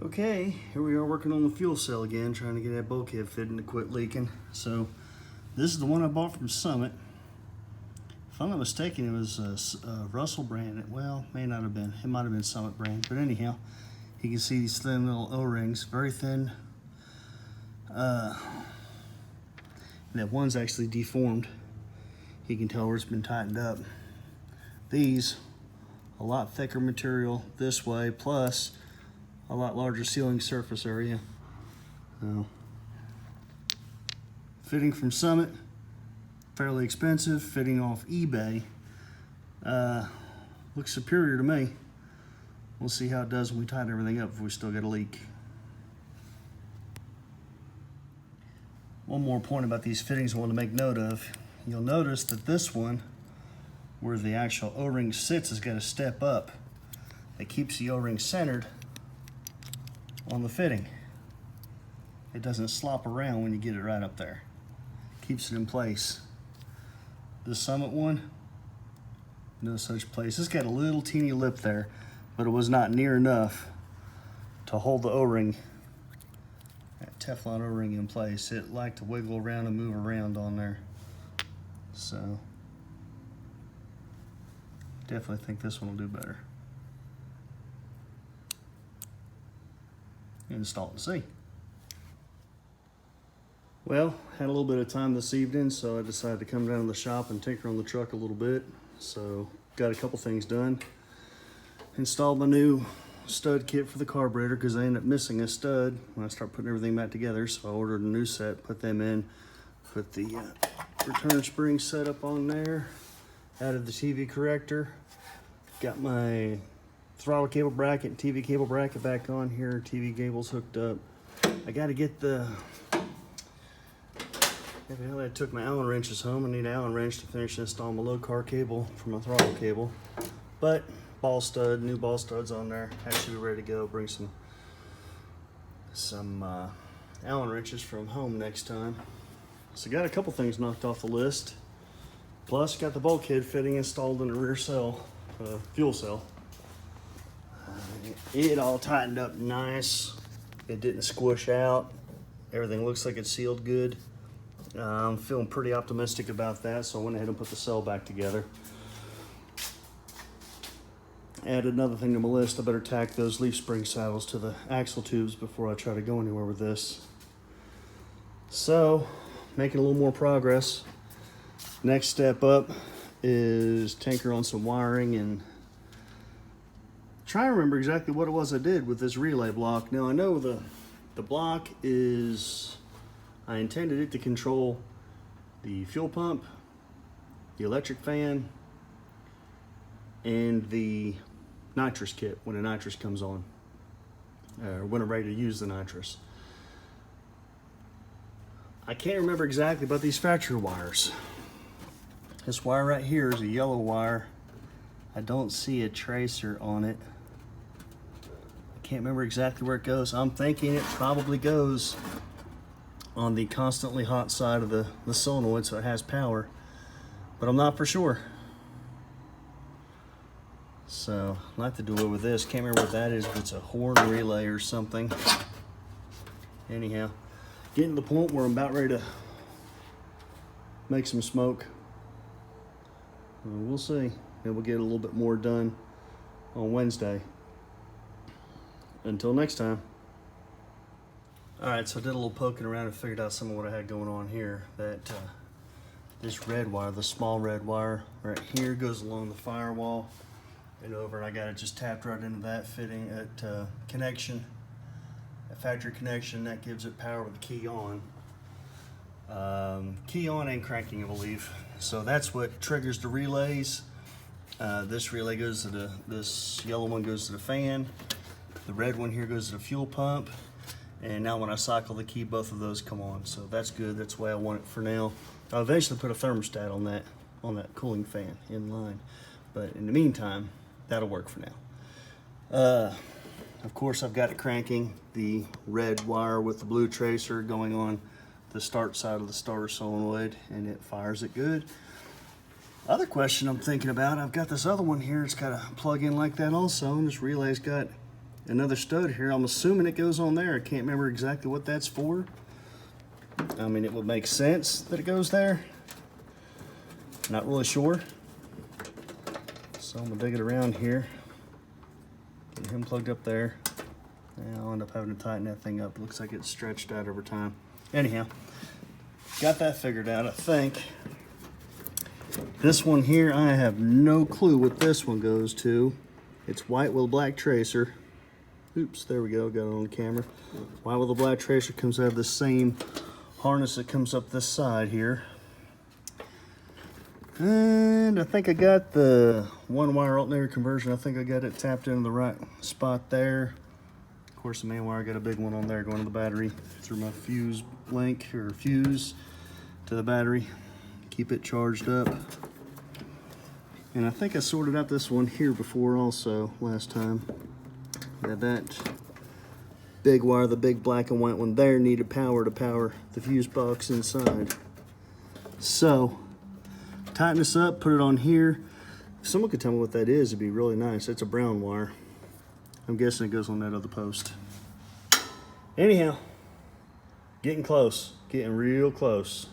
Okay, here we are working on the fuel cell again, trying to get that bulkhead fitting to quit leaking. So this is the one I bought from Summit. If I'm not mistaken, it was a Russell brand. Well, may not have been. It might have been Summit brand. But anyhow, you can see these thin little O-rings, very thin. That one's actually deformed. You can tell where it's been tightened up. These, a lot thicker material this way, plus a lot larger sealing surface area. So, fitting from Summit, fairly expensive. Fitting off eBay, looks superior to me. We'll see how it does when we tighten everything up if we still get a leak. One more point about these fittings I want to make note of. You'll notice that this one, where the actual O-ring sits, has got a step up that keeps the O-ring centered on the fitting. It doesn't slop around when you get it right up there. Keeps it in place. The Summit one, no such place. It's got a little teeny lip there, but it was not near enough to hold the O-ring, that Teflon O-ring, in place. It liked to wiggle around and move around on there. So definitely think this one will do better. Install and see. Well, had a little bit of time this evening, so I decided to come down to the shop and tinker on the truck a little bit. So got a couple things done. Installed my new stud kit for the carburetor because I ended up missing a stud when I started putting everything back together. So I ordered a new set, put them in, put the return spring set up on there, added the TV corrector, got my throttle cable bracket and TV cable bracket back on here. TV cable's hooked up. I got to get the... I took my Allen wrenches home. I need an Allen wrench to finish installing my low car cable for my throttle cable. But ball stud, new ball studs on there. That should be ready to go. Bring some Allen wrenches from home next time. So got a couple things knocked off the list. Plus got the bulkhead fitting installed in the rear cell, fuel cell. It all tightened up nice. It didn't squish out. Everything looks like it's sealed good. I'm feeling pretty optimistic about that, so I went ahead and put the cell back together. Added another thing to my list. I better tack those leaf spring saddles to the axle tubes before I try to go anywhere with this. So, making a little more progress. Next step up is tinker on some wiring and try to remember exactly what it was I did with this relay block. Now I know the block is, I intended it to control the fuel pump, the electric fan, and the nitrous kit when the nitrous comes on, or when I'm ready to use the nitrous. I can't remember exactly about these factory wires. This wire right here is a yellow wire. I don't see a tracer on it. I can't remember exactly where it goes. I'm thinking it probably goes on the constantly hot side of the solenoid, so it has power, but I'm not for sure. So I'll have to do it with this. Can't remember what that is, if it's a horn relay or something. Anyhow, getting to the point where I'm about ready to make some smoke. We'll see. Maybe we'll get a little bit more done on Wednesday. Until next time. Alright, so I did a little poking around and figured out some of what I had going on here. That this red wire, the small red wire right here, goes along the firewall and over, and I got it just tapped right into that fitting at connection, a factory connection. That gives it power with the key on. Key on and cranking, I believe. So that's what triggers the relays. This relay goes to this yellow one goes to the fan. The red one here goes to the fuel pump. And now when I cycle the key, both of those come on. So that's good. That's the way I want it for now. I'll eventually put a thermostat on that cooling fan in line. But in the meantime, that'll work for now. Of course, I've got it cranking the red wire with the blue tracer going on the start side of the starter solenoid, and it fires it good. Other question I'm thinking about, I've got this other one here. It's got a plug in like that also, and this relay's got another stud here. I'm assuming it goes on there. I can't remember exactly what that's for. I mean, it would make sense that it goes there. Not really sure. So I'm gonna dig it around here. Get him plugged up there. And I'll end up having to tighten that thing up. Looks like it's stretched out over time. Anyhow, got that figured out, I think. This one here, I have no clue what this one goes to. It's white with a black tracer. Oops, there we go, got it on camera. White with a black tracer comes out of the same harness that comes up this side here. And I think I got the one wire alternator conversion. I think I got it tapped into the right spot there. Of course, the main wire, I got a big one on there going to the battery through my fuse link or fuse to the battery. Keep it charged up. And I think I sorted out this one here before also last time. Yeah, that big wire, the big black and white one there, needed power to power the fuse box inside. So, tighten this up, put it on here. If someone could tell me what that is, it'd be really nice. It's a brown wire. I'm guessing it goes on that other post. Anyhow, getting close, getting real close.